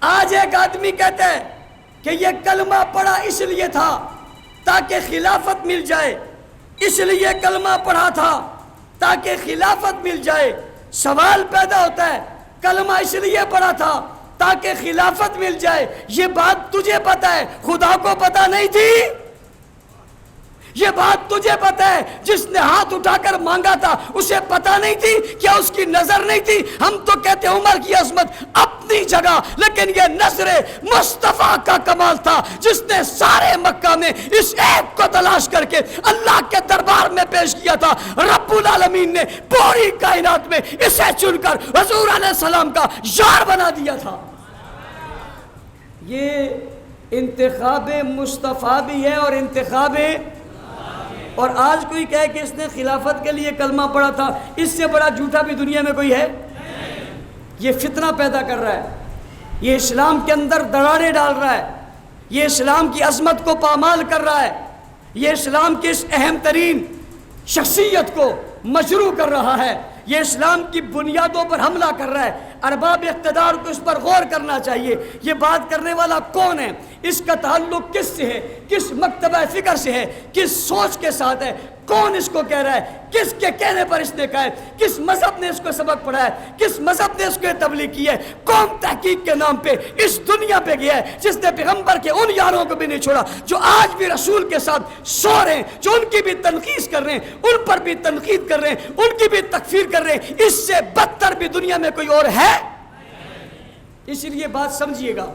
آج ایک آدمی کہتا ہے کہ یہ کلمہ پڑھا اس لیے تھا تاکہ خلافت مل جائے، اس لیے کلمہ پڑھا تھا تاکہ خلافت مل جائے۔ سوال پیدا ہوتا ہے کلمہ اس لیے پڑھا تھا تاکہ خلافت مل جائے، یہ بات تجھے پتہ ہے، خدا کو پتہ نہیں تھی؟ یہ بات تجھے پتہ ہے جس نے ہاتھ اٹھا کر مانگا تھا اسے پتہ نہیں تھی؟ کیا اس کی نظر نہیں تھی؟ ہم تو کہتے ہیں عمر کی عظمت اپنی جگہ، لیکن یہ نظر مصطفیٰ کا کمال تھا جس نے سارے مکہ میں اس ایک کو تلاش کر کے اللہ کے دربار میں پیش کیا تھا۔ رب العالمین نے پوری کائنات میں اسے چن کر حضور علیہ السلام کا یار بنا دیا تھا۔ یہ انتخاب مصطفیٰ بھی ہے اور انتخاب، اور آج کوئی کہے کہ اس نے خلافت کے لیے کلمہ پڑھا تھا، اس سے بڑا جھوٹا بھی دنیا میں کوئی ہے؟ یہ فتنہ پیدا کر رہا ہے، یہ اسلام کے اندر دراڑیں ڈال رہا ہے، یہ اسلام کی عظمت کو پامال کر رہا ہے، یہ اسلام کی اس اہم ترین شخصیت کو مجروح کر رہا ہے، یہ اسلام کی بنیادوں پر حملہ کر رہا ہے۔ ارباب اقتدار کو اس پر غور کرنا چاہیے، یہ بات کرنے والا کون ہے، اس کا تعلق کس سے ہے، کس مکتبہ فکر سے ہے، کس سوچ کے ساتھ ہے، کون اس کو کہہ رہا ہے، کس کے کہنے پر اس نے کہا ہے، کس مذہب نے اس کو سبق پڑھایا ہے، کس مذہب نے اس کو تبلیغ کی ہے، کون تحقیق کے نام پہ اس دنیا پہ گیا ہے جس نے پیغمبر کے ان یاروں کو بھی نہیں چھوڑا جو آج بھی رسول کے ساتھ سو رہے ہیں، جو ان کی بھی تنقید کر رہے ہیں، ان پر بھی تنقید کر رہے ہیں، ان کی بھی تکفیر کر رہے ہیں۔ اس سے بدتر بھی دنیا میں کوئی اور ہے؟ اس لیے بات سمجھیے گا،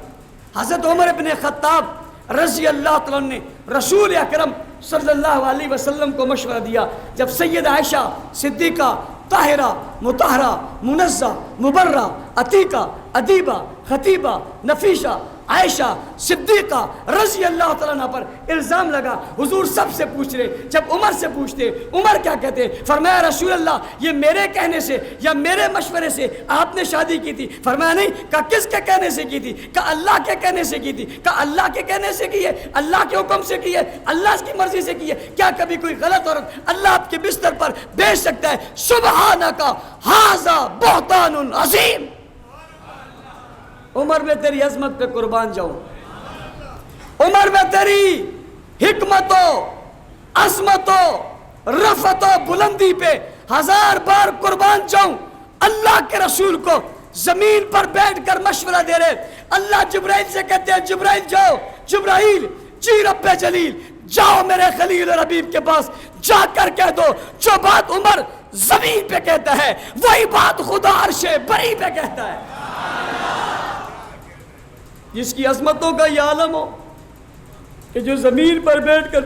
حضرت عمر ابن خطاب رضی اللہ تعالیٰ نے رسول اکرم صلی اللہ علیہ وسلم کو مشورہ دیا جب سید عائشہ صدیقہ طاہرہ مطہرہ منزہ مبرہ عتیقہ ادیبہ خطیبہ نفیسہ عائشہ صدیقہ رضی اللہ تعالیٰ عنہ پر الزام لگا، حضور سب سے پوچھ رہے، جب عمر سے پوچھتے عمر کیا کہتے؟ فرمایا رسول اللہ یہ میرے کہنے سے یا میرے مشورے سے آپ نے شادی کی تھی؟ فرمایا نہیں۔ کہا کس کے کہنے سے کی تھی؟ کہا اللہ کے کہنے سے کی تھی۔ کہا اللہ کے کہنے سے کی ہے، اللہ کے حکم سے کی ہے، اللہ کی مرضی سے کی ہے؟ کیا کبھی کوئی غلط عورت اللہ آپ کے بستر پر بیچ سکتا ہے؟ سبحانک ھذا بہتان عظیم۔ عمر میں تیری عظمت پہ قربان جاؤں، عمر میں تیری حکمت و عظمت و رفعت و بلندی پہ ہزار بار قربان جاؤں۔ اللہ کے رسول کو زمین پر بیٹھ کر مشورہ دے رہے، اللہ جبرائیل سے کہتے ہیں جبرائیل جاؤ، جبرائیل جی رب جلیل جاؤ میرے خلیل اور حبیب کے پاس جا کر کہہ دو جو بات عمر زمین پہ کہتا ہے وہی بات خدا عرش بری پہ کہتا ہے۔ جس کی عظمتوں کا یہ عالم ہو کہ جو زمین پر بیٹھ کر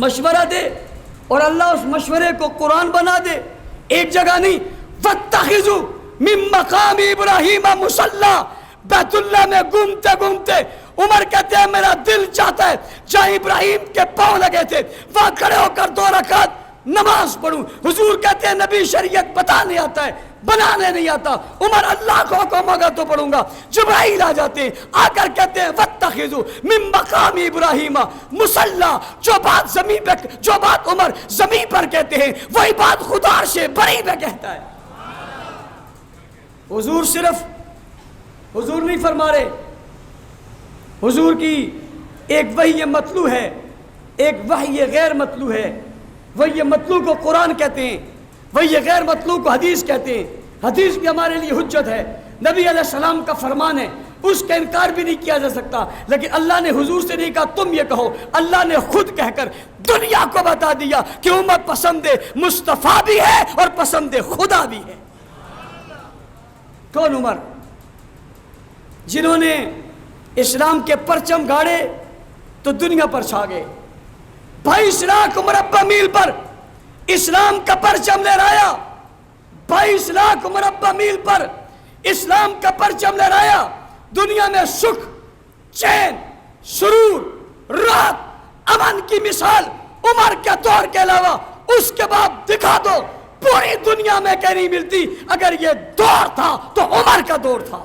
مشورہ دے اور اللہ اس مشورے کو قرآن بنا دے۔ ایک جگہ نہیں، وَاتَّخِذُوا مِن مَقَامِ إِبْرَاهِيمَ مُصَلَّى، بیت اللہ میں گھومتے گھومتے عمر کہتے ہیں میرا دل چاہتا ہے جہاں ابراہیم کے پاؤں لگے تھے وہاں کھڑے ہو کر 2 رکعت نماز پڑھوں۔ حضور کہتے ہیں نبی شریعت بتانے آتا ہے، بنانے نہیں آتا۔ عمر اللہ کو حکم ہوگا تو پڑھوں گا۔ جبرائیل آ جاتے ہیں، آ کر کہتے ہیں وَاتَّخِذُوا مِن مَقَامِ إِبْرَاهِيمَ مُصَلَّى، جو بات عمر زمین پر کہتے ہیں وہی بات خدا عرش بری پہ کہتا ہے۔ حضور صرف حضور نہیں فرما رہے، حضور کی ایک وحی مطلوع ہے، ایک وحی غیر مطلوع ہے۔ وحی مطلوع کو قرآن کہتے ہیں، وحی غیر مطلوع کو حدیث کہتے ہیں۔ حدیث بھی ہمارے لیے حجت ہے، نبی علیہ السلام کا فرمان ہے، اس کا انکار بھی نہیں کیا جا سکتا۔ لیکن اللہ نے حضور سے نہیں کہا تم یہ کہو، اللہ نے خود کہہ کر دنیا کو بتا دیا کہ امت پسند مصطفیٰ بھی ہے اور پسند خدا بھی ہے۔ کون؟ عمر، جنہوں نے اسلام کے پرچم گاڑے تو دنیا پر چھا گئے۔ 22 لاکھ مربع میل پر اسلام کا پرچم لہرایا، 22 لاکھ مربع میل پر اسلام کا پرچم لہرایا۔ دنیا میں سکھ، چین، سرور، راحت، امن کی مثال عمر کے دور کے علاوہ اس کے بعد دکھا دو، پوری دنیا میں کہیں نہیں ملتی۔ اگر یہ دور تھا تو عمر کا دور تھا۔